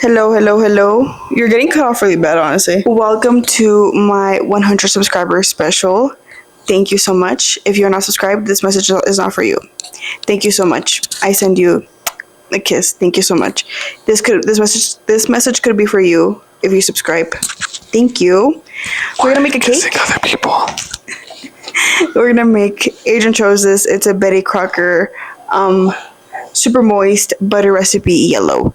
Hello, hello, hello. You're getting cut off really bad, honestly. Welcome to my 100 subscriber special. Thank you so much. If you're not subscribed, this message is not for you. Thank you so much. I send you a kiss. Thank you so much. This message could be for you if you subscribe. Thank you. We're gonna make a cake. Other people. We're gonna make. Adrian chose this. It's a Betty Crocker, super moist butter recipe yellow.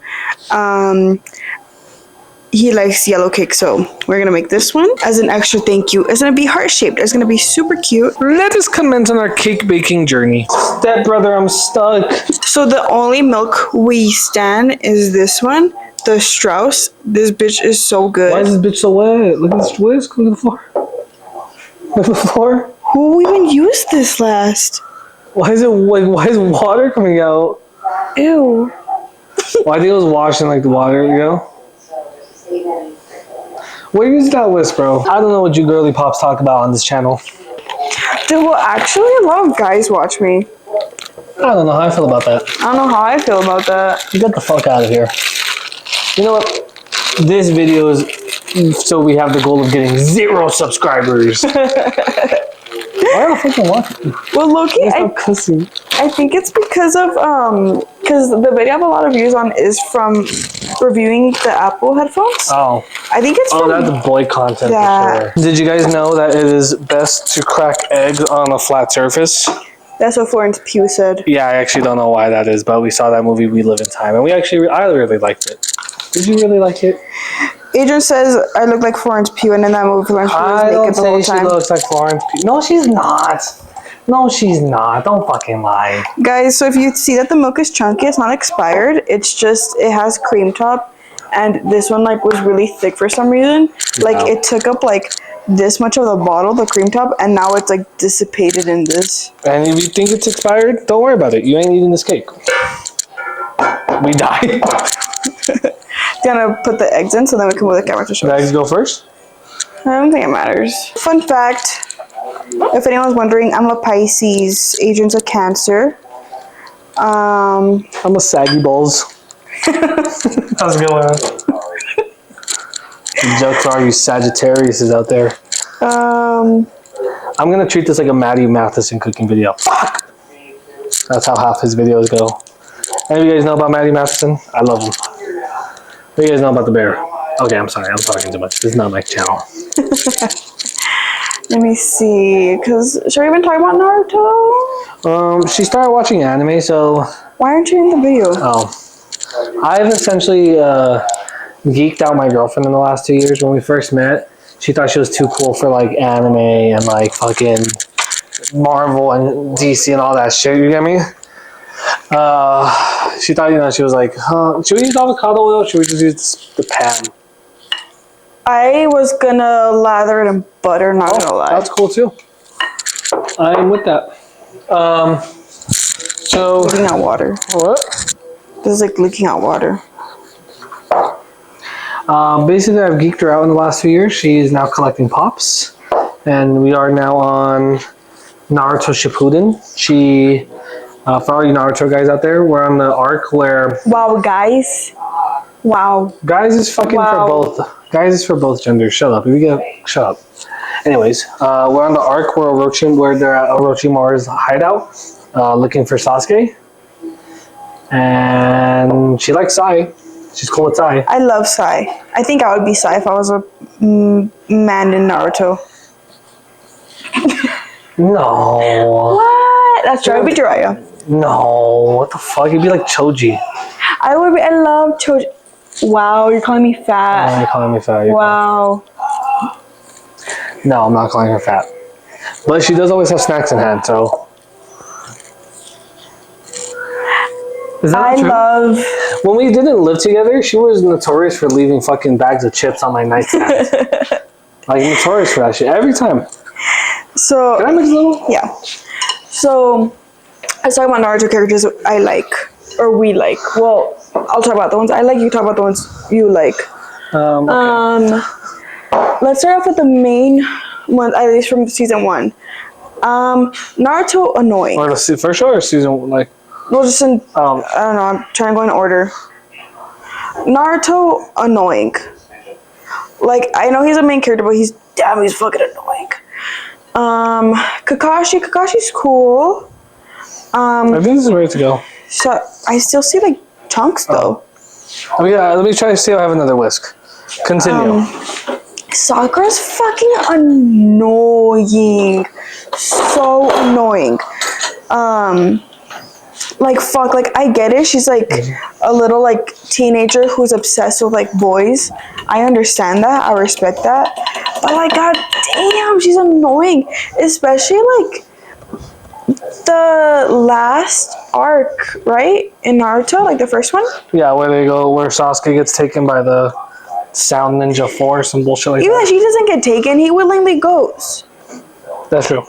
He likes yellow cake, so we're gonna make this one as an extra thank you. It's gonna be heart shaped. It's gonna be super cute. Let us commence on our cake baking journey. Step brother, I'm stuck. So the only milk we stand is this one, the Strauss. This bitch is so good. Why is this bitch so wet? Look at this whisk. Look at the floor. Look at the floor. Who even used this last? Why is water coming out? Ew. Well, I think it was washing like the water, you know? What is that whisk, bro? I don't know what you girly pops talk about on this channel. Dude, well, actually, a lot of guys watch me. I don't know how I feel about that. I don't know how I feel about that. Get the fuck out of here. You know what? This video is so we have the goal of getting 0 subscribers. Why the fuck am I watching? Well, Loki, I think it's because of because the video I have a lot of views on is from reviewing the Apple headphones. Oh. I think it's from that's boy content Yeah. for sure. Did you guys know that it is best to crack eggs on a flat surface? That's what Florence Pugh said. Yeah, I actually don't know why that is, but we saw that movie We Live in Time, and I really liked it. Did you really like it? Adrian says I look like Florence Pugh, and in that movie, Florence Pugh was naked the whole time. She looks like Florence Pugh. No, she's not. No, she's not. Don't fucking lie. Guys, so if you see that the milk is chunky, it's not expired. It's just, it has cream top, and this one like was really thick for some reason. Like it took up like this much of the bottle, the cream top, and now it's like dissipated in this. And if you think it's expired, don't worry about it. You ain't eating this cake. We die. Gonna put the eggs in so then we can move the camera to show. The eggs go first? I don't think it matters. Fun fact, if anyone's wondering, I'm a Pisces. Adrian's a Cancer. I'm a saggy balls. How's it going? The jokes are you Sagittariuses out there. I'm gonna treat this like a Matty Matheson cooking video. Fuck! That's how half his videos go. Any of you guys know about Matty Matheson? I love him. What do you guys know about the bear? Okay, I'm sorry, I'm talking too much. This is not my channel. Let me see, because should we even talk about Naruto? She started watching anime, so... Why aren't you in the video? Oh. I've essentially geeked out my girlfriend in the last 2 years. When we first met, she thought she was too cool for like anime and like fucking Marvel and DC and all that shit, you get me? She thought, you know, she was like, should we use avocado oil or should we just use the pan? I was gonna lather it in butter, not gonna lie. That's cool too. I'm with that. So... Leaking out water. What? This is like leaking out water. Basically, I've geeked her out in the last few years. She is now collecting pops. And we are now on Naruto Shippuden. For all you Naruto guys out there, we're on the arc where... Wow, guys. Wow. Guys is fucking for both. Guys is for both genders. Shut up. Shut up. Anyways, we're on the arc where they're at Orochimaru's hideout, looking for Sasuke. And she likes Sai. She's cool with Sai. I love Sai. I think I would be Sai if I was a man in Naruto. No. What? That's right. I'd be Jiraiya. No. What the fuck? You'd be like Choji. I love Choji. Wow, you're calling me fat. Oh, you're calling me fat. Wow. No, I'm not calling her fat. But she does always have snacks in hand, so. Is that true? When we didn't live together, she was notorious for leaving fucking bags of chips on my nightstand. Like, notorious for that shit. Every time. So. Can I mix a little? Yeah. So, let's talk about Naruto characters I like. Or we like. Well, I'll talk about the ones I like. You talk about the ones you like. Okay. Let's start off with the main one, at least from season 1. Naruto annoying. Or for sure, season like. Well, just in, I don't know. I'm trying to go in order. Naruto, annoying. Like, I know he's a main character, but he's fucking annoying. Kakashi's cool. I think this is ready to go. So I still see like chunks though. Oh yeah, let me try to see if I have another whisk. Continue. Sakura's fucking annoying. So annoying. Like fuck, like I get it. She's like a little like teenager who's obsessed with like boys. I understand that. I respect that. But like god damn, she's annoying. Especially like the last arc, right? In Naruto, like the first one? Yeah, where Sasuke gets taken by the Sound Ninja Force and bullshit like Even that. if she doesn't get taken, he willingly goes. That's true.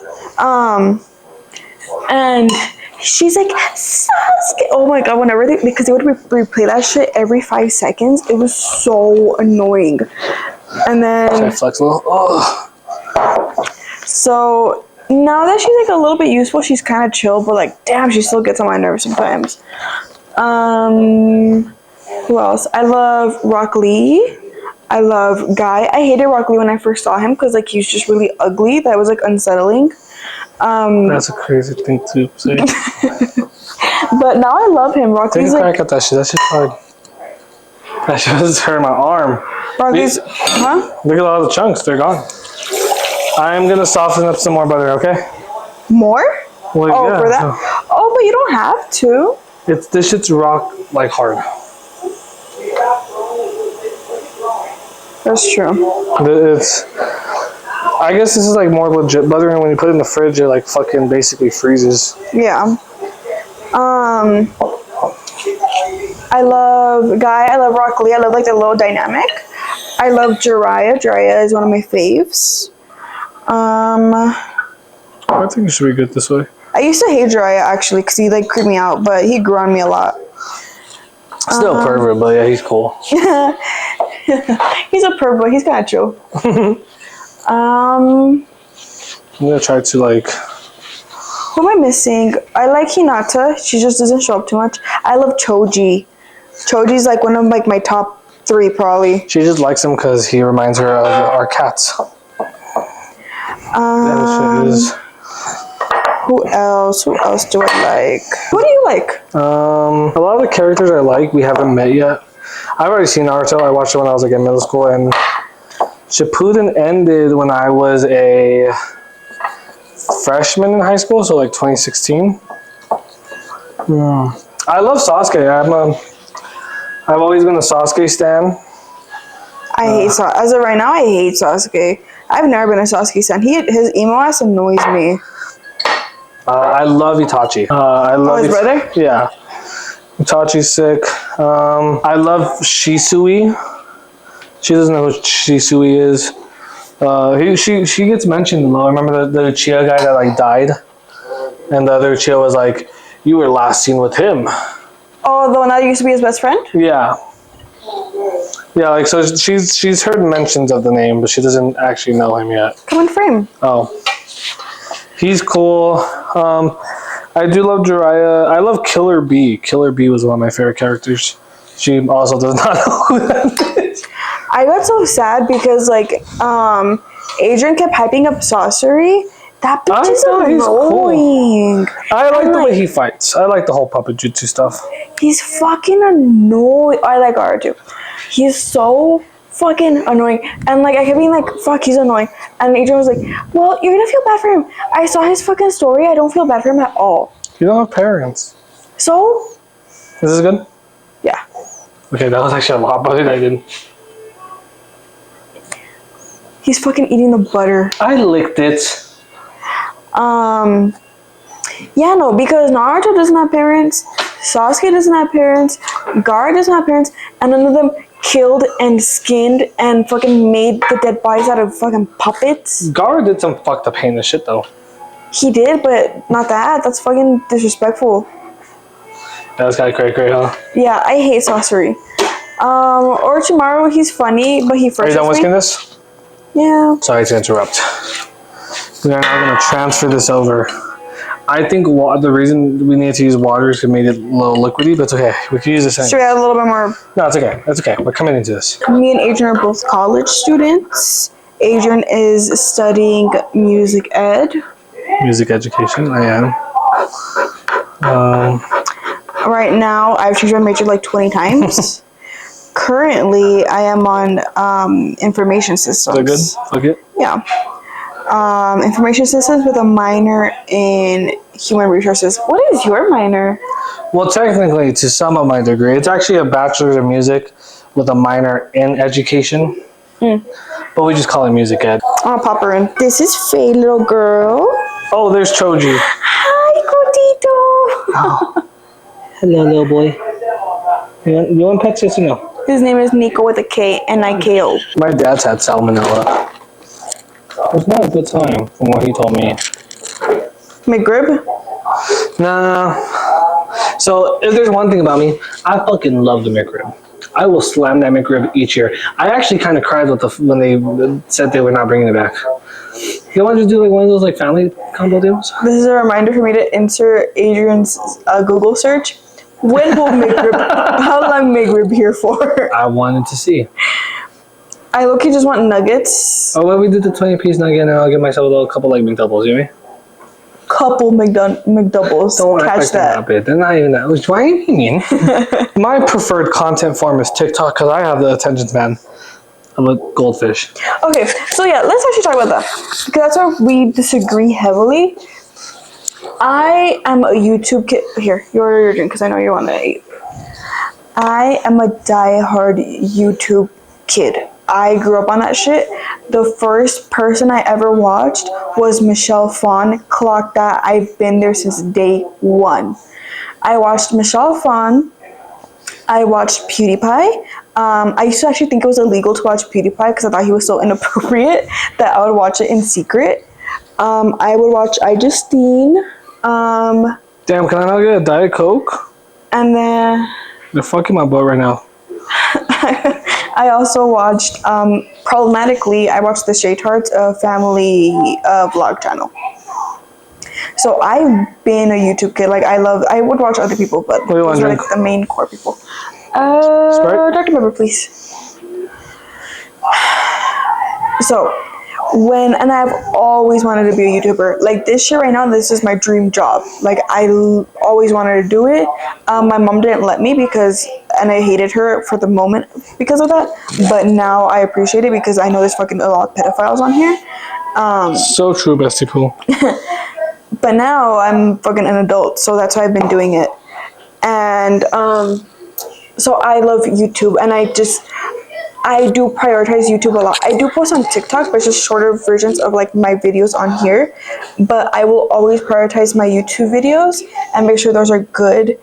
And she's like, Sasuke. Oh my god, whenever because they would replay that shit every 5 seconds. It was so annoying. And then Flex a little. Oh. So now that she's like a little bit useful, she's kind of chill, but like damn, she still gets on my nerves sometimes. Who else? I love Rock Lee. I love Guy. I hated Rock Lee when I first saw him because like he was just really ugly. That was like unsettling. That's a crazy thing to say. But now I love him. Rock Take Lee's a like crack at that shit. That shit's hard. That shit just hurt my arm. Rock Lee's, huh? Look at all the chunks. They're gone. I'm gonna soften up some more butter, okay? More? Well, Oh, yeah, for that? so Oh, but you don't have to. this shit's rock like hard. That's true. It's. I guess this is like more legit butter, and when you put it in the fridge, it like fucking basically freezes. Yeah. I love Guy. I love Rock Lee. I love like the little dynamic. I love Jiraiya. Jiraiya is one of my faves. I think it should be good this way. I used to hate Jiraiya actually because he like creeped me out, but he grew on me a lot. Still a pervert, but yeah, he's cool. He's a perv, but he's kind of chill. I'm gonna try to like. Who am I missing? I like Hinata. She just doesn't show up too much. I love Choji. Choji's like one of like my top 3 probably. She just likes him because he reminds her of our cats. Who else? Who else do I like? Who do you like? A lot of the characters I like we haven't met yet. I've already seen Naruto. I watched it when I was like in middle school, and Shippuden ended when I was a freshman in high school, so like 2016. I love Sasuke. I've always been a Sasuke stan. I hate Sasuke. As of right now, I hate Sasuke. I've never been a Sasuke stan. His emo ass annoys me. I love Itachi. I love his brother? Yeah. Itachi's sick. I love Shisui. She doesn't know who Shisui is. She gets mentioned though. I remember the Uchiha guy that like died, and the other Uchiha was like, "You were last seen with him." Oh, the one that used to be his best friend? Yeah. Yeah, like so she's heard mentions of the name, but she doesn't actually know him yet. Come in frame. Oh. He's cool. I do love Jiraiya. I love Killer Bee. Killer Bee was one of my favorite characters. She also does not know who that is. I got so sad because like Adrian kept hyping up Sorcery. That bitch is annoying. Cool. I like the way he fights. I like the whole puppet jutsu stuff. He's fucking annoying. I like Ara too. He's so fucking annoying. And like I kept being like, fuck, he's annoying. And Adrian was like, well, you're gonna feel bad for him. I saw his fucking story. I don't feel bad for him at all. You don't have parents. So? Is this good? Yeah. Okay, that was actually a lot better than I did. He's fucking eating the butter. I licked it. Yeah, no, because Naruto doesn't have parents, Sasuke doesn't have parents, Gaara doesn't have parents, and none of them killed and skinned and fucking made the dead bodies out of fucking puppets. Gaara did some fucked up heinous shit though. He did, but not that. That's fucking disrespectful. That was kind of cray, huh? Yeah, I hate Sorcery. Orochimaru, he's funny, but he Are you frustrates done whisking me. this? Yeah. Sorry to interrupt. We are now going to transfer this over. I think the reason we need to use water is to make it a little liquidy, but it's okay. We can use this. Should we add a little bit more? No, it's okay. That's okay. We're coming into this. Me and Adrian are both college students. Adrian is studying music ed. Music education. I am. Right now, I've changed my major like 20 times. Currently, I am on information systems. Is that good? Fuck it. Yeah. Information systems with a minor in human resources. What is your minor? Well, technically, to sum up my degree, it's actually a bachelor's in music with a minor in education. But we just call it music ed. I'll pop her in. This is Faye, little girl. Oh, there's Choji. Hi, Cotito. Oh. Hello, little boy. You want pet sis or no? His name is Nico with a K, N-I-K-O. My dad's had salmonella. It was not a good time, from what he told me. McRib? Nah. So, if there's one thing about me, I fucking love the McRib. I will slam that McRib each year. I actually kind of cried when they said they were not bringing it back. You want to do like one of those like family combo deals? This is a reminder for me to insert Adrian's Google search. When will McRib? How long McRib here for? I wanted to see. I look, just want nuggets. Oh, well, we did the 20-piece nugget, and I'll get myself a couple like McDoubles. You mean? Couple McDoubles. Don't catch like that. Bit. They're not even that. Why are you mean? My preferred content form is TikTok because I have the attention span of a goldfish. Okay, so yeah, let's actually talk about that because that's where we disagree heavily. I am a YouTube kid. Here, you're your drink because I know you want to eat. I am a diehard YouTube kid. I grew up on that shit. The first person I ever watched was Michelle Phan. Clock that. I've been there since day one. I watched Michelle Phan. I watched PewDiePie. I used to actually think it was illegal to watch PewDiePie because I thought he was so inappropriate that I would watch it in secret. I would watch iJustine. Damn, can I not get a Diet Coke? And then They're fucking my butt right now. I also watched, problematically, I watched the Shade Tarts family vlog channel. So I've been a YouTube kid. Like I would watch other people, but those are like the main core people. Dr. Pepper, please. So, and I've always wanted to be a YouTuber. Like this shit right now, this is my dream job. Like I always wanted to do it. My mom didn't let me and I hated her for the moment because of that. But now I appreciate it because I know there's fucking a lot of pedophiles on here. So true, bestie pool. But now I'm fucking an adult, so that's why I've been doing it. And so I love YouTube, and I do prioritize YouTube a lot. I do post on TikTok, but it's just shorter versions of like my videos on here. But I will always prioritize my YouTube videos and make sure those are good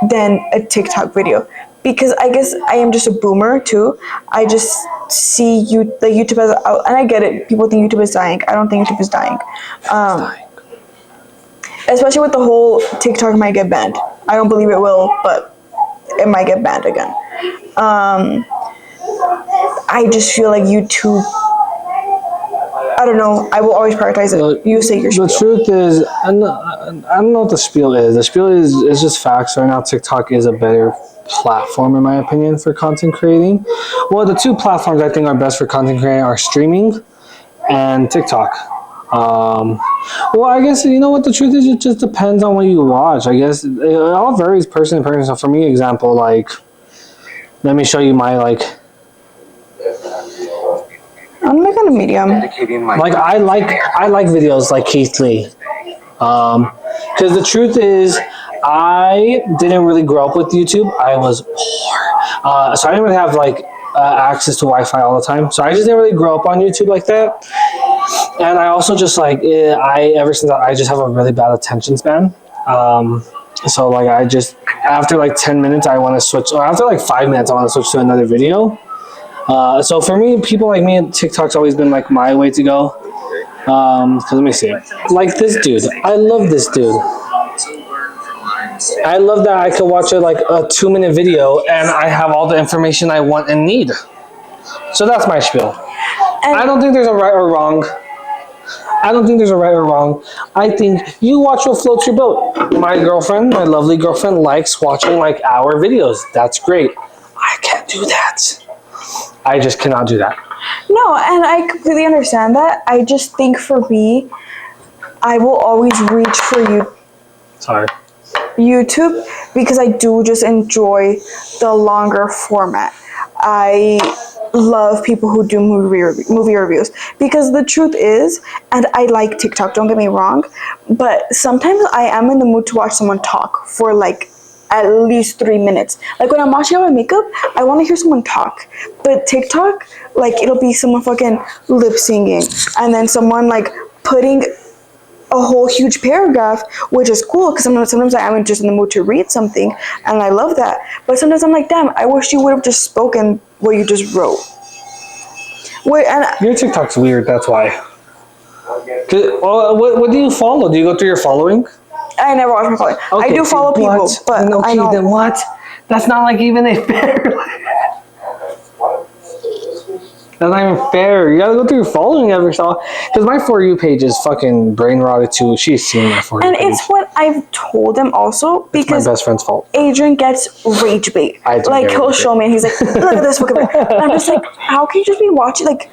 than a TikTok video. Because I guess I am just a boomer too. I just see YouTube as and I get it. People think YouTube is dying. I don't think YouTube is dying. Especially with the whole TikTok might get banned. I don't believe it will, but it might get banned again. I just feel like YouTube, I don't know, I will always prioritize it. You say your spiel. The truth is, I don't know what the spiel is. The spiel is just facts. Right now, TikTok is a better platform, in my opinion, for content creating. Well, the two platforms I think are best for content creating are streaming and TikTok. Well, I guess, you know what the truth is, it just depends on what you watch. I guess it all varies person to person. So for me, example, like, let me show you my, like, I'm making a medium. like I like videos like Keith Lee, because the truth is I didn't really grow up with YouTube. I was poor, so I didn't really have like access to Wi-Fi all the time. So I just didn't really grow up on YouTube like that. And I also just like ever since I just have a really bad attention span. So like I just after like 10 minutes I want to switch, or after like 5 minutes I want to switch to another video. So for me, people like me, TikTok's always been like my way to go. Cause let me see, like this dude, I love this dude. I love that I could watch a 2-minute video and I have all the information I want and need. So that's my spiel. And I don't think there's a right or wrong. I don't think there's a right or wrong. I think you watch what floats your boat. My girlfriend, my lovely girlfriend, likes watching like our videos. That's great. I can't do that. I just cannot do that. No, and I completely understand that. I just think for me, I will always reach for Sorry. YouTube because I do just enjoy the longer format. I love people who do movie reviews because the truth is, and I like TikTok, don't get me wrong, but sometimes I am in the mood to watch someone talk for like at least 3 minutes. Like when I'm washing out my makeup, I want to hear someone talk. But TikTok, like it'll be someone fucking lip singing and then someone like putting a whole huge paragraph, which is cool because sometimes I am just in the mood to read something and I love that. But sometimes I'm like, damn, I wish you would have just spoken what you just wrote. Your TikTok's weird, that's why. What do you follow? Do you go through your following? I never watch my following. Okay, I do follow people, but okay, I know. then what? That's not like even a fair. That's not even fair. You gotta go through your following every so. Because my For You page is fucking brain rotted too. She's seen my For You And page. it's what I've told him also because it's my best friend's fault. Adrian gets rage bait. Like he'll show me and he's like, look at this, look at that. And I'm just like, how can you just be watching like?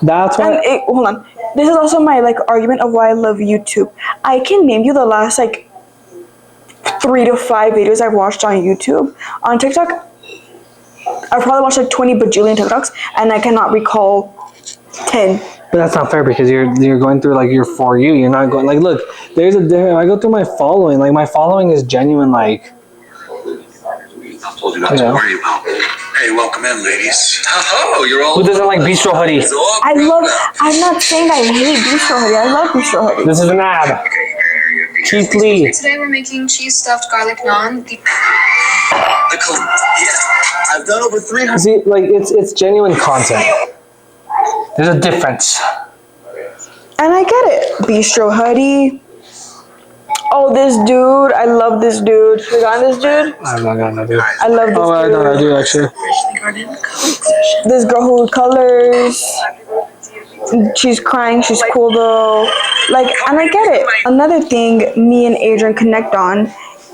That's why. Hold on. This is also my like argument of why I love YouTube. I can name you the last like 3 to 5 videos I've watched on YouTube. On TikTok, I've probably watched like 20 bajillion TikToks, and I cannot recall 10. But that's not fair because you're going through like your For You. You're not going like, look, there's a different. I go through my following. Like my following is genuine. Like I told you not to worry about it. Hey, welcome in, ladies. Oh, you're all. who doesn't like bistro hoodie? I'm not saying I hate bistro hoodie. I love bistro hoodie. This is an ad. Keith Lee. Today we're making cheese stuffed garlic naan. Yeah, I've done over 300. See, like it's genuine content. There's a difference. And I get it. Bistro hoodie. Oh, this dude. I love this dude. You got this dude? I'm not gonna do. I love this Oh, dude. I do actually. This girl who colors. She's crying. She's cool though. Like, and I get it. Another thing me and Adrian connect on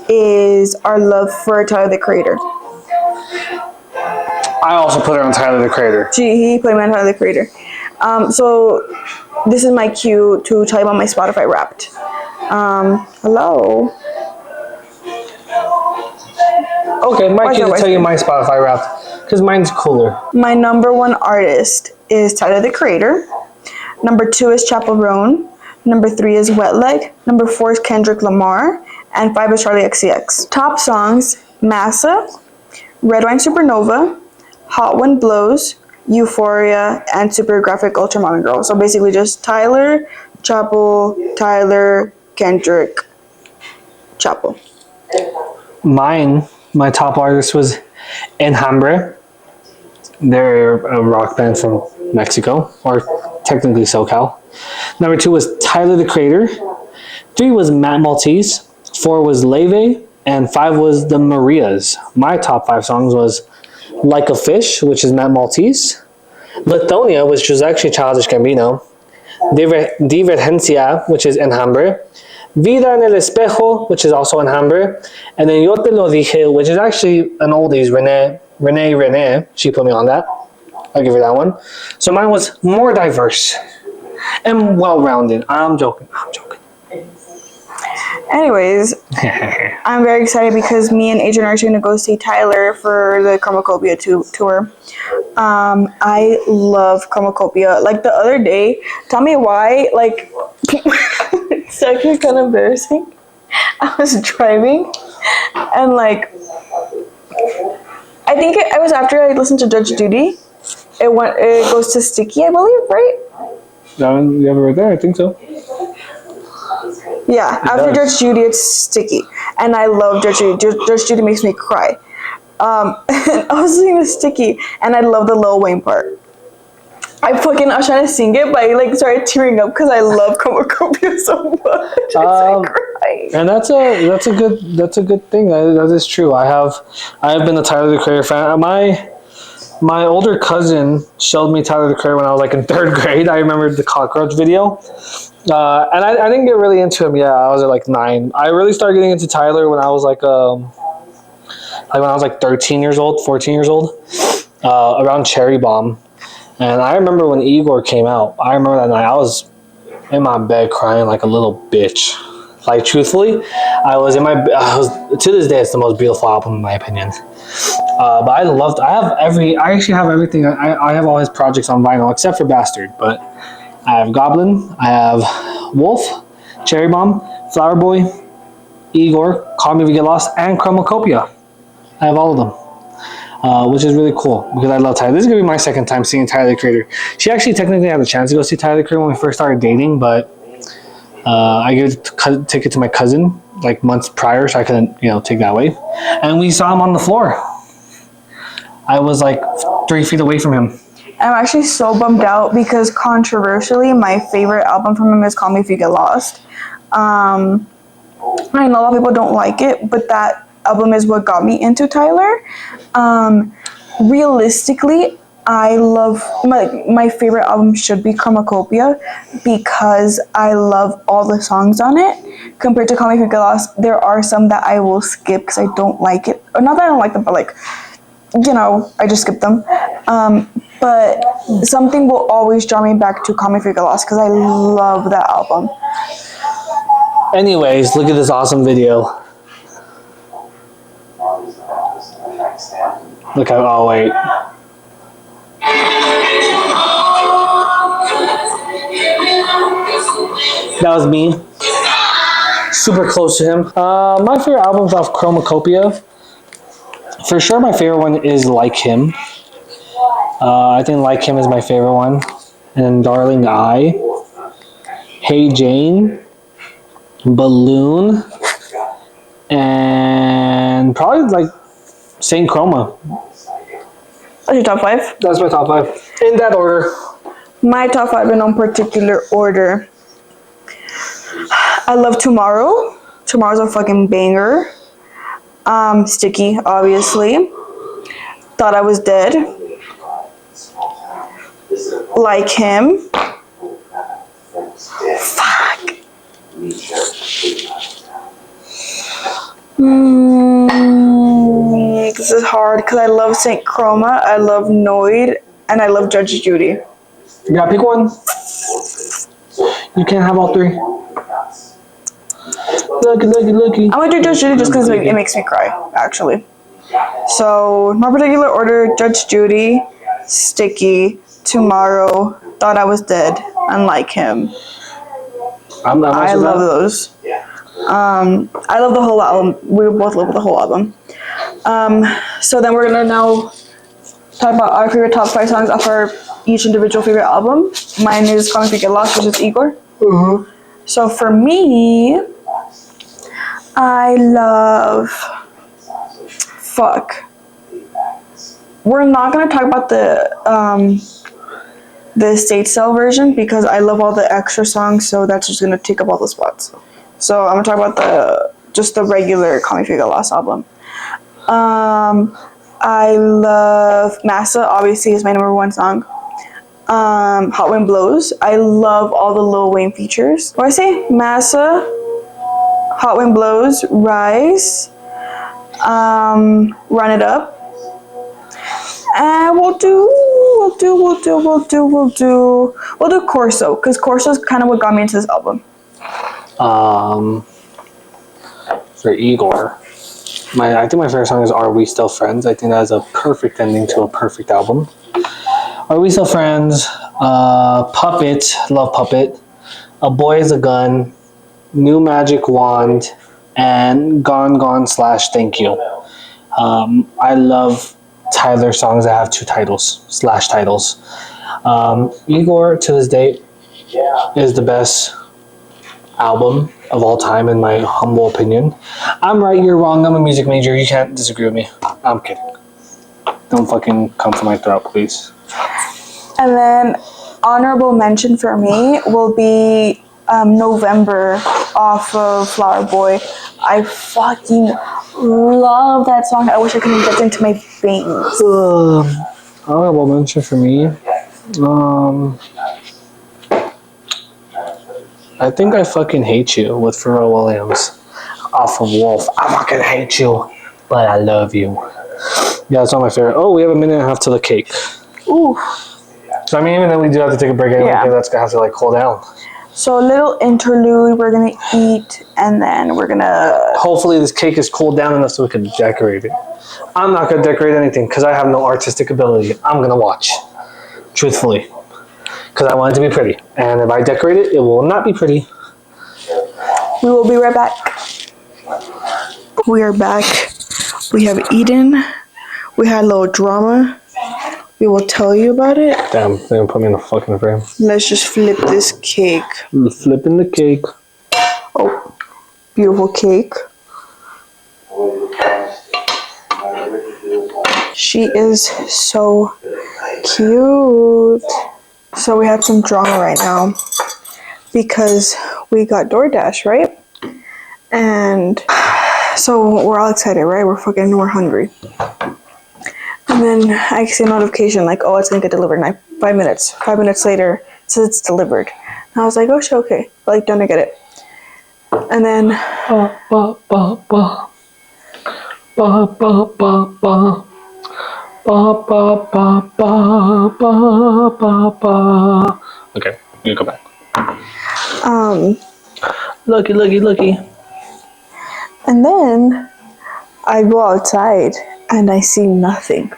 is our love for Tyler the Creator. I also put her on Tyler the Creator. He played me on Tyler the Creator. So this is my cue to tell you about my Spotify Wrapped. Hello. Okay, my cue to tell you my Spotify Wrapped because mine's cooler. My number 1 artist is Tyler the Creator. Number 2 is Chaperone. Number 3 is Wet Leg. Number 4 is Kendrick Lamar. And 5 is Charlie XCX. Top songs: Massa, Red Wine Supernova, Hot One Blows, Euphoria, and Super Graphic Ultra Mom and Girl. So basically just Tyler, Chapel, Tyler, Kendrick, Chapel. My top artist was Enjambre. They're a rock band from Mexico, or technically SoCal. Number 2 was Tyler the Creator. 3 was Matt Maltese. 4 was Leve. And 5 was the Marias. My top 5 songs was Like a Fish, which is Matt Maltese. Lithonia, which was actually Childish Gambino. Divergencia, which is Enjambre. Vida en el Espejo, which is also Enjambre. And then Yo Te Lo Dije, which is actually an oldies, Renee. She put me on that. I'll give her that one. So mine was more diverse and well-rounded. I'm joking. Anyways, I'm very excited because me and Adrian are actually going to go see Tyler for the Chromacopia tour. I love Chromacopia. Like the other day, tell me why, like, it's actually kind of embarrassing. I was driving and like, I think it was after I listened to Judge Judy. It goes to Sticky, I believe, right? You have it right there, I think so. Yeah, after Judge Judy, it's Sticky. And I love Judge Judy. Judge Judy makes me cry. And I was listening to Sticky, and I love the Lil Wayne part. I was trying to sing it, but I like started tearing up because I love Chromacopia so much. It's like crying. And that's a good thing. That is true. I have been a Tyler the Creator fan. My older cousin showed me Tyler the Creator when I was like in 3rd grade. I remember the cockroach video. And I didn't get really into him. Yeah, I was at like 9. I really started getting into Tyler when I was like when I was like 13 years old, 14 years old, around Cherry Bomb. And I remember when Igor came out, I remember that night I was in my bed crying like a little bitch. Like, truthfully, to this day, it's the most beautiful album in my opinion. But I actually have everything. I have all his projects on vinyl except for Bastard. But I have Goblin, I have Wolf, Cherry Bomb, Flower Boy, Igor, Call Me If You Get Lost, and Chromacopia. I have all of them, which is really cool because I love Tyler. This is going to be my 2nd time seeing Tyler the Creator. She actually technically had a chance to go see Tyler the Creator when we first started dating, but I gave a ticket to my cousin like months prior, so I couldn't, take that away. And we saw him on the floor. I was like 3 feet away from him. I'm actually so bummed out because controversially, my favorite album from him is Call Me If You Get Lost. I know a lot of people don't like it, but that album is what got me into Tyler. Realistically, I love my favorite album should be Chromacopia because I love all the songs on it. Compared to Call Me If You Get Lost, there are some that I will skip because I don't like it. Or not that I don't like them, but I just skip them. But something will always draw me back to Call Me If You Get Lost because I love that album. Anyways, look at this awesome video. Look how, oh wait. That was me. Super close to him. My favorite album's off Chromacopia. For sure my favorite one is Like Him. I think Like Him is my favorite one. And Darling I. Hey Jane. Balloon. And probably like Saint Chroma. That's your top 5? That's my top 5. In that order. My top 5 in no particular order. I love Tomorrow. Tomorrow's a fucking banger. Sticky, obviously. Thought I Was Dead. Like Him. Fuck. This is hard because I love Saint Chroma, I love Noid, and I love Judge Judy. You gotta pick one. You can't have all 3. Lucky. I'm gonna do Judge Judy just because it makes me cry, actually. So, no particular order: Judge Judy, Sticky, Tomorrow, Thought I Was Dead, and Like Him. I love those. I love the whole album. We both love the whole album. So then we're gonna now talk about our favorite top 5 songs off our each individual favorite album. Mine is Call Me If You Get Lost, which is Igor. Mm-hmm. So for me, I love. Fuck. We're not gonna talk about the estate sale version because I love all the extra songs, so that's just gonna take up all the spots. So I'm gonna talk about the regular Call Me If You Get Lost album. I love Massa, obviously is my number 1 song. Hot Wind Blows. I love all the Lil Wayne features. What do I say? Massa, Hot Wind Blows, Rise, Run It Up. And we'll do Corso, because Corso is kind of what got me into this album. For Igor, I think my favorite song is Are We Still Friends? I think that is a perfect ending to a perfect album. Are We Still Friends? Puppet, love Puppet. A Boy Is a Gun, New Magic Wand, and Gone / Thank You. I love Tyler songs that have 2 titles, /titles. Igor, to this day, is the best album of all time in my humble opinion. I'm right, you're wrong, I'm a music major, you can't disagree with me. I'm kidding. Don't fucking come for my throat, please. And then honorable mention for me will be November off of Flower Boy. I fucking love that song. I wish I could get into my veins. Honorable mention for me. I think I fucking hate you with Pharrell Williams off of Wolf. I fucking hate you, but I love you. Yeah, that's not my favorite. Oh, we have a minute and a half to the cake. Ooh. So I mean, even though we do have to take a break anyway, because that's gonna have to like cool down. So a little interlude. We're gonna eat, and then we're gonna. Hopefully, this cake is cooled down enough so we can decorate it. I'm not gonna decorate anything because I have no artistic ability. I'm gonna watch, truthfully, because I want it to be pretty. And if I decorate it, it will not be pretty. We will be right back. We are back. We have eaten. We had a little drama. We will tell you about it. Damn, they're gonna put me in the fucking frame. Let's just flip this cake. I'm flipping the cake. Oh, beautiful cake. She is so cute. So we had some drama right now because we got DoorDash, right? And so we're all excited, right? We're hungry. And then I see a notification like, oh, it's gonna get delivered in 5 minutes. 5 minutes later, it says it's delivered. And I was like, oh shit, okay. Like, done to get it. And then Okay, you go back. Looky. And then I go outside and I see nothing.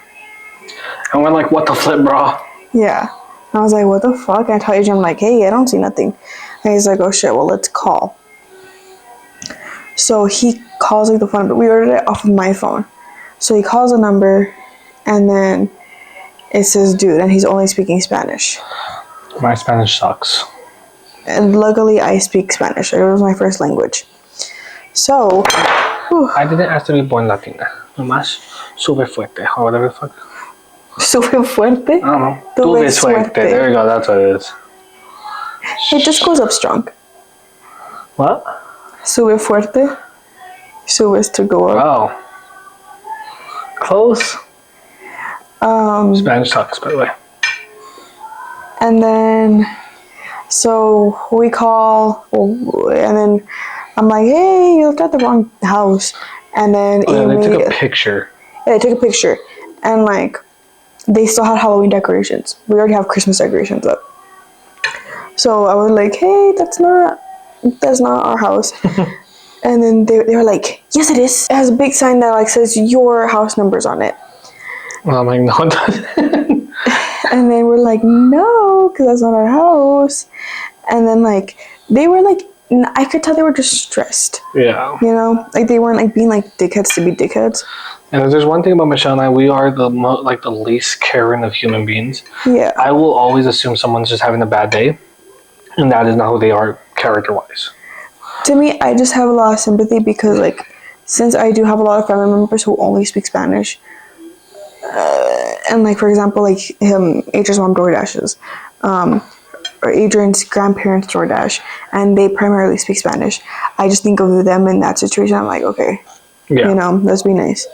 And we're like, what the flip, bro? Yeah. And I was like, what the fuck? And I tell Adrian, I'm like, hey, I don't see nothing. And he's like, oh shit, well, let's call. So he calls like the phone number. We ordered it off of my phone. So he calls the number and then it says dude, and he's only speaking Spanish. My Spanish sucks. And luckily I speak Spanish. It was my first language. So I didn't ask to be born Latina. Nomás sube fuerte, or whatever the fuck. Sube fuerte? I don't know. Tuve Tuve suerte. suerte. There you go, that's what it is. It just goes up strong. What? Sube fuerte. Sube is to go up. Oh. Close. Spanish sucks, by the way. And then, so we call, and then I'm like, hey, you looked at the wrong house. And then Oh, yeah, they took a picture. Yeah, they took a picture. And like, they still had Halloween decorations. We already have Christmas decorations up. So I was like, hey, that's not our house. And then they were like, yes, it is. It has a big sign that like says your house number's on it. Well, I'm like, no, it doesn't. And then we're like, no, because that's not our house. And then like, they were like, I could tell they were just stressed. Yeah. You know, like they weren't like being like dickheads to be dickheads. And if there's one thing about Michelle and I, we are the the least caring of human beings. Yeah. I will always assume someone's just having a bad day, and that is not who they are character-wise. To me, I just have a lot of sympathy because like, since I do have a lot of family members who only speak Spanish, and like for example, like Adrian's mom DoorDashes, or Adrian's grandparents DoorDash, and they primarily speak Spanish. I just think of them in that situation. I'm like, okay, Yeah. you know, let's be nice.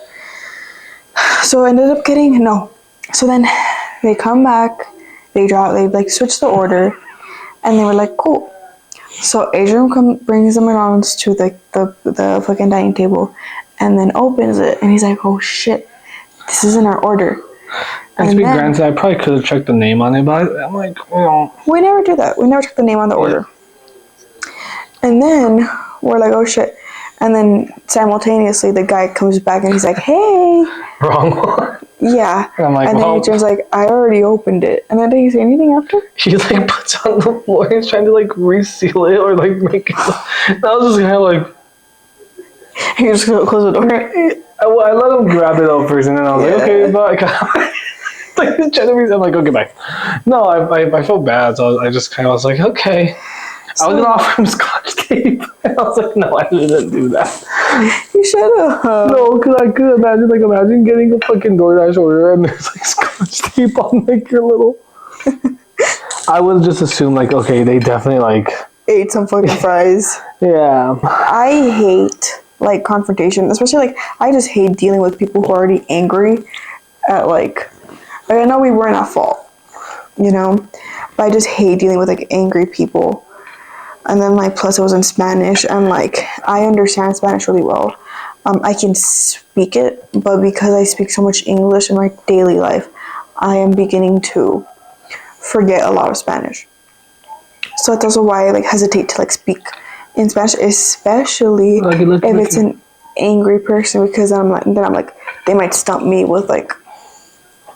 So I ended up getting no. So then they come back, they like switch the order, and they were like, cool. So Adrian brings them around to the fucking dining table, and then opens it, and he's like, oh shit, this isn't our order. And to be granted, I probably could have checked the name on it, but I'm like, you know. We never do that. We never check the name on the order. And then we're like, oh shit. And then simultaneously the guy comes back and he's like, hey. Wrong one. Yeah. And I'm like, and then well, Adrian's like, I already opened it. And then did he say anything after? he like puts on the floor, he's trying to like reseal it or like make it. And I was just kind of like. He just close the door. I let him grab it out first, and then I was like, okay, bye. Like he's trying to reseal. I'm like, okay, bye. No, I felt bad, so I just kind of was like, okay. I was gonna offer him Scotch tape. And I was like, no, I didn't do that. You should have. No, because I could imagine getting a fucking DoorDash order and there's like Scotch tape on like your little. I would just assume like, okay, they definitely like Ate some fucking fries. Yeah. I hate like confrontation, especially like I just hate dealing with people who are already angry at like Like, I know we weren't at fault, you know, but I just hate dealing with like angry people. And then like plus it was in Spanish, and like I understand Spanish really well. I can speak it, but because I speak so much English in my daily life, I am beginning to forget a lot of Spanish. So that's also why I like hesitate to like speak in Spanish, especially if it's an angry person, because then I'm like they might stump me with like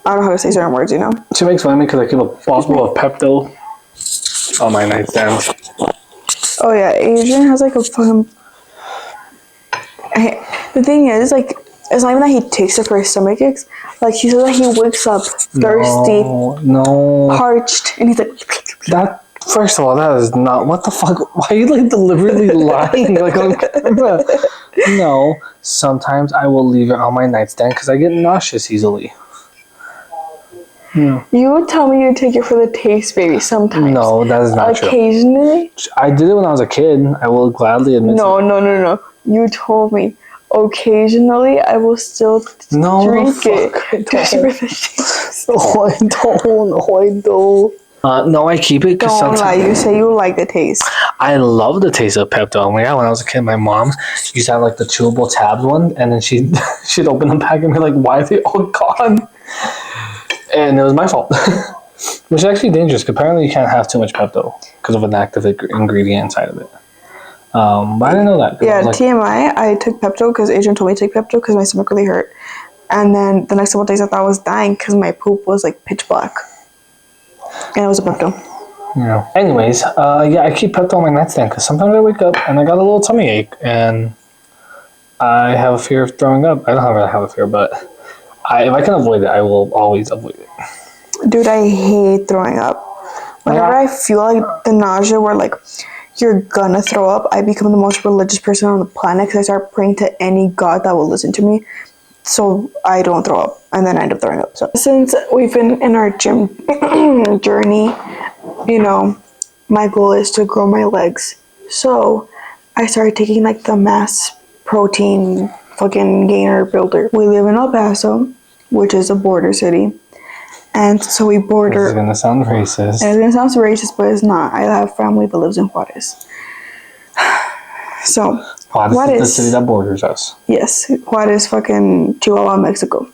I don't know how to say certain words, you know. She makes fun of me because I keep a bottle of Pepto on my nightstand. Oh yeah, Adrian has like a fucking. The thing is, like, it's not even that he takes it for his stomach aches. Like, he says that he wakes up thirsty, parched, and he's like. That first of all, that is not what the fuck. Why are you like deliberately lying? Like on camera? No, sometimes I will leave it on my nightstand because I get nauseous easily. Yeah. You would tell me you take it for the taste, baby. Sometimes. No, that is not true. Occasionally. I did it when I was a kid. I will gladly admit. No. You told me. Occasionally, I will still drink it. No, I don't. No, I keep it because sometimes. Don't lie. You say you like the taste. I love the taste of Pepto. Oh my god, when I was a kid, my mom used to have like the chewable tabs one, and then she'd open the pack and be like, "Why are they all gone?" And it was my fault. Which is actually dangerous, because apparently you can't have too much Pepto because of an active ingredient inside of it. But I didn't know that. Yeah, like, TMI, I took Pepto because Adrian told me to take Pepto because my stomach really hurt. And then the next couple of days I thought I was dying because my poop was like pitch black. And it was a Pepto. Yeah. Anyways, I keep Pepto on my nightstand because sometimes I wake up and I got a little tummy ache and I have a fear of throwing up. I don't really have a fear, but if I can avoid it, I will always avoid it. Dude, I hate throwing up. Whenever I feel like the nausea where like you're gonna throw up, I become the most religious person on the planet because I start praying to any god that will listen to me so I don't throw up, and then I end up throwing up. So since we've been in our gym journey, you know, my goal is to grow my legs. So I started taking like the mass protein fucking gainer builder. We live in El Paso, which is a border city. And so we border. This is gonna sound racist. It's gonna sound racist, but it's not. I have family that lives in Juarez. So Juarez is the city that borders us. Yes, Juarez, fucking Chihuahua, Mexico.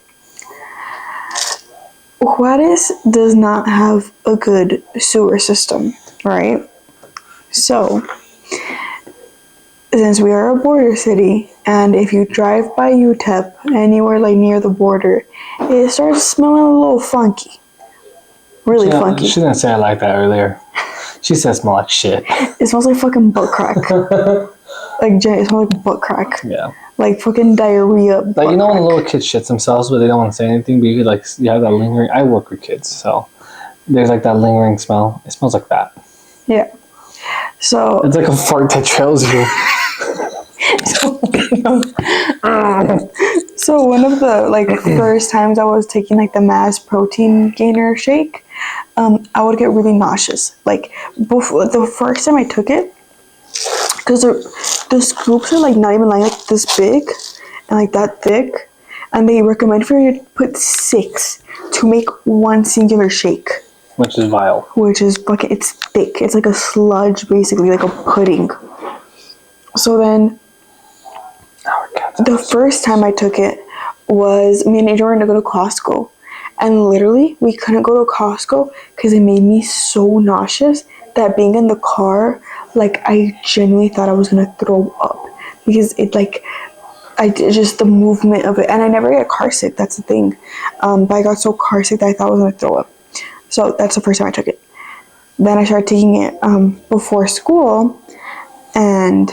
Juarez does not have a good sewer system, right? So, since we are a border city, and if you drive by UTEP anywhere like near the border, it starts smelling a little funky. Really funky. She didn't say I like that earlier. She said it smells like shit. It smells like fucking butt crack. It smells like butt crack. Yeah. Like fucking diarrhea. Like, you know when little kids shit themselves but they don't want to say anything, but you have that lingering. I work with kids, so there's like that lingering smell. It smells like that. Yeah. So it's like a fart that trails you. So one of the like first times I was taking like the mass protein gainer shake, I would get really nauseous. Like before the first time I took it, because the scoops are like not even like this big and like that thick, and they recommend for you to put 6 to make one singular shake. Which is vile. Which is fucking, it's thick. It's like a sludge, basically, like a pudding. So then, the first time I took it was me and Adrian were going to go to Costco. And literally, we couldn't go to Costco because it made me so nauseous that being in the car, like, I genuinely thought I was going to throw up. Because it, like, just the movement of it. And I never get car sick, that's the thing. But I got so car sick that I thought I was going to throw up. So that's the first time I took it. Then I started taking it before school. And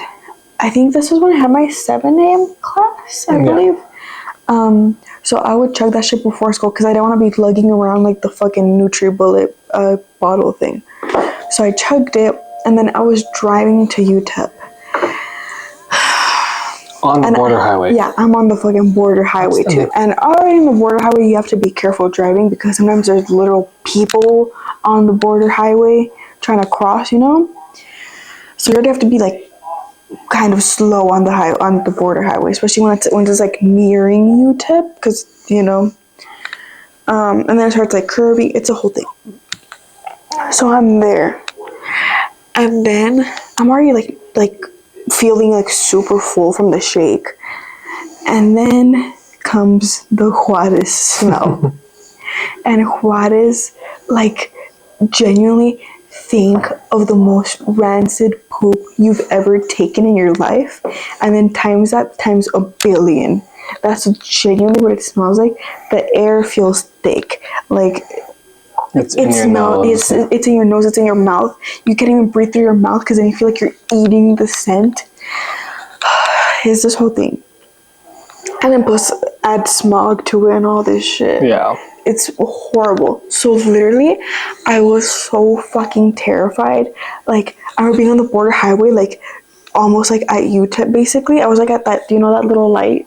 I think this was when I had my 7 a.m. class, I believe. So I would chug that shit before school because I didn't want to be lugging around like the fucking NutriBullet bottle thing. So I chugged it, and then I was driving to UTEP. On the border highway. Yeah, I'm on the fucking border highway too. And already in the border highway, you have to be careful driving because sometimes there's literal people on the border highway trying to cross, you know? So you already have to be like kind of slow on the border highway, especially when it's like nearing UTEP, because you know And then it starts like curvy. It's a whole thing. So I'm there, and then I'm already like feeling like super full from the shake, and then comes the Juarez smell. And Juarez, like, genuinely think of the most rancid poop you've ever taken in your life, and then times that times a billion. That's genuinely what it smells like. The air feels thick, like It's in your nose. It's in your nose. It's in your mouth. You can't even breathe through your mouth because then you feel like you're eating the scent. It's this whole thing, and then plus add smog to it and all this shit. Yeah. It's horrible. So literally, I was so fucking terrified. Like, I remember being on the border highway, like almost like at UTEP basically. I was like at that, that little light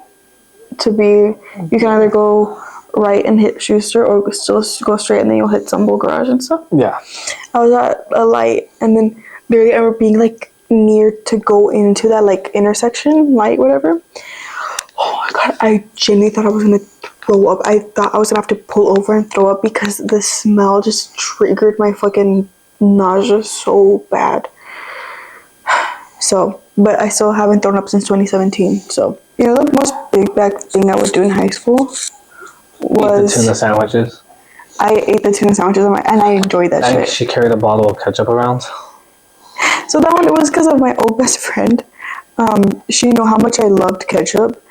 to be, you can either go right and hit Schuster or still go straight and then you'll hit Stumble Garage and stuff. Yeah. I was at a light, and then literally I remember being like near to go into that like intersection light, whatever. Oh my god, I genuinely thought I was gonna throw up. I thought I was gonna have to pull over and throw up because the smell just triggered my fucking nausea so bad. So, but I still haven't thrown up since 2017. So, the most big bag thing I would do in high school was Eat the tuna sandwiches. I ate the tuna sandwiches and I enjoyed that I think shit. she carried a bottle of ketchup around. So that one, it was because of my old best friend. She knew how much I loved ketchup.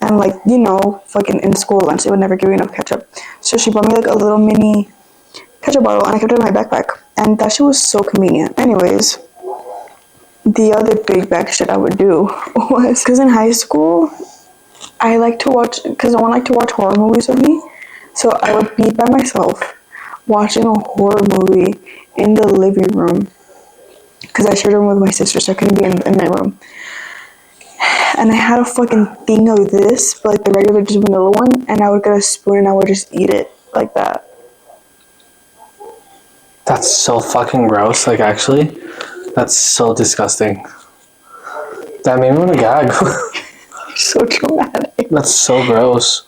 And fucking in school lunch, they would never give me enough ketchup. So she bought me like a little mini ketchup bottle, and I kept it in my backpack. And that shit was so convenient. Anyways, the other big bag shit I would do was, because in high school, I like to watch, because no one liked to watch horror movies with me. So I would be by myself watching a horror movie in the living room. Because I shared a room with my sister, so I couldn't be in my room. And I had a fucking thing of this, but like the regular just vanilla one, and I would get a spoon and I would just eat it like that. That's so fucking gross. Like, actually, that's so disgusting. That made me want to gag. So traumatic. That's so gross.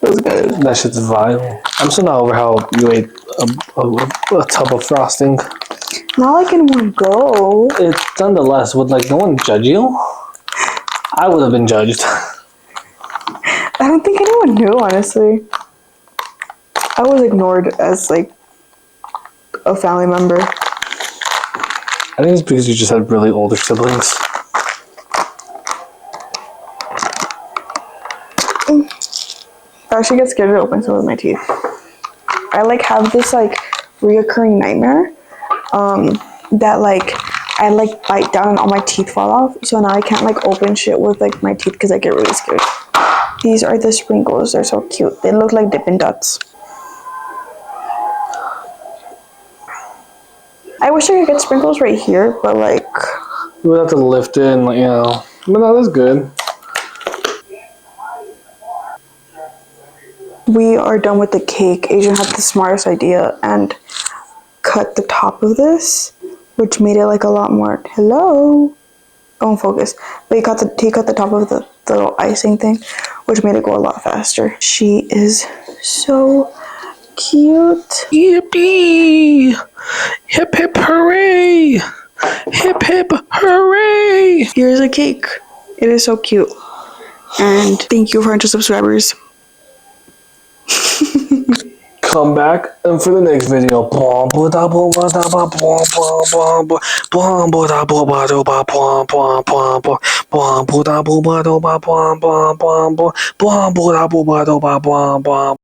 It was good. That shit's vile. I'm still not over how you ate a tub of frosting. Not like in one go. It's nonetheless, would like no one judge you? I would have been judged. I don't think anyone knew, honestly. I was ignored as like a family member. I think it's because you just had really older siblings. I actually get scared to open some of my teeth. I like have this like reoccurring nightmare that like I like bite down and all my teeth fall off. So now I can't like open shit with like my teeth because I get really scared. These are the sprinkles. They're so cute. They look like Dippin' Dots. I wish I could get sprinkles right here, but like You would have to lift it and, But no, that's good. we are done with the cake. Adrian had the smartest idea and cut the top of this, which made it like a lot more. Hello, don't focus. But he cut the top of the little icing thing, which made it go a lot faster. She is so cute. Yippee! Hip hip hooray! Hip hip hooray! Here's a cake. It is so cute. And thank you for 100 subscribers. Come back and for the next video.